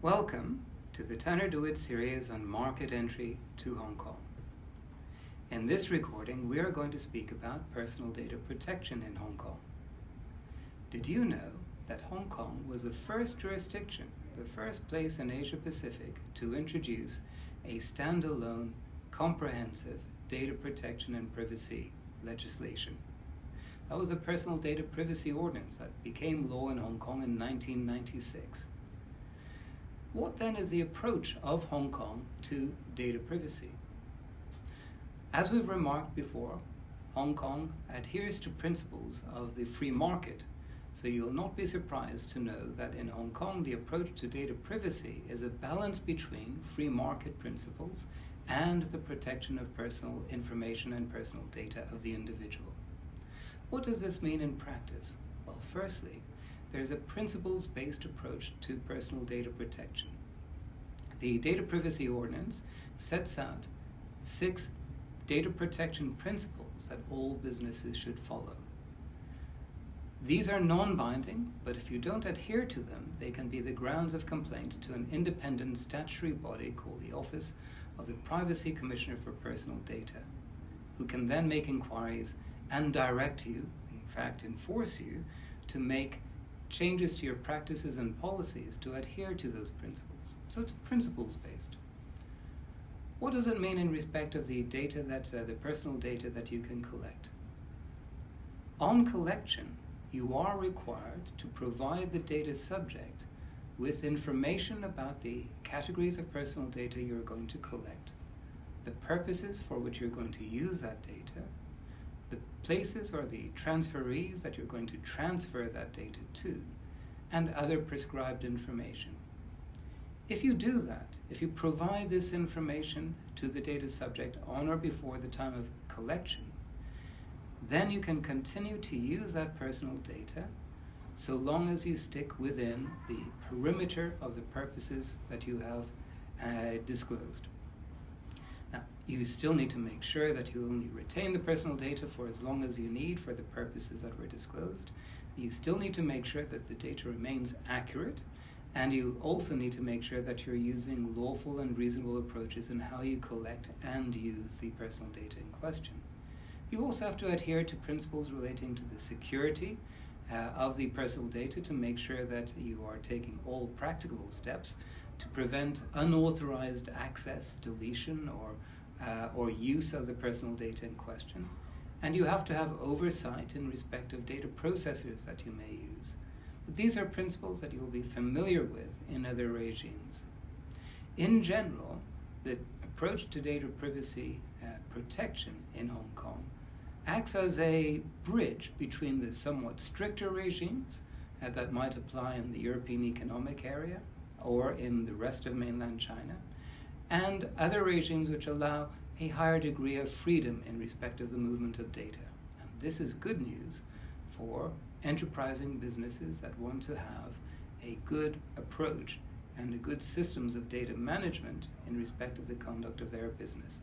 Welcome to the Tanner DeWitt series on market entry to Hong Kong. In this recording, we are going to speak about personal data protection in Hong Kong. Did you know that Hong Kong was the first jurisdiction, the first place in Asia Pacific to introduce a standalone, comprehensive data protection and privacy legislation? That was the Personal Data Privacy Ordinance that became law in Hong Kong in 1996. What then is the approach of Hong Kong to data privacy? As we've remarked before, Hong Kong adheres to principles of the free market, so you'll not be surprised to know that in Hong Kong the approach to data privacy is a balance between free market principles and the protection of personal information and personal data of the individual. What does this mean in practice? Well, firstly, there's a principles-based approach to personal data protection. The Data Privacy Ordinance sets out 6 data protection principles that all businesses should follow. These are non-binding, but if you don't adhere to them, they can be the grounds of complaint to an independent statutory body called the Office of the Privacy Commissioner for Personal Data, who can then make inquiries and direct you, in fact enforce you, to make changes to your practices and policies to adhere to those principles. So it's principles-based. What does it mean in respect of the data that, the personal data that you can collect? On collection, you are required to provide the data subject with information about the categories of personal data you're going to collect, the purposes for which you're going to use that data, the places or the transferees that you're going to transfer that data to, and other prescribed information. If you do that, if you provide this information to the data subject on or before the time of collection, then you can continue to use that personal data so long as you stick within the perimeter of the purposes that you have disclosed. Now, you still need to make sure that you only retain the personal data for as long as you need for the purposes that were disclosed. You still need to make sure that the data remains accurate, and you also need to make sure that you're using lawful and reasonable approaches in how you collect and use the personal data in question. You also have to adhere to principles relating to the security of the personal data to make sure that you are taking all practicable steps to prevent unauthorized access, deletion, or use of the personal data in question. And you have to have oversight in respect of data processors that you may use. But these are principles that you'll be familiar with in other regimes. In general, the approach to data privacy protection in Hong Kong acts as a bridge between the somewhat stricter regimes that might apply in the European Economic Area or in the rest of mainland China, and other regimes which allow a higher degree of freedom in respect of the movement of data. And this is good news for enterprising businesses that want to have a good approach and a good systems of data management in respect of the conduct of their business.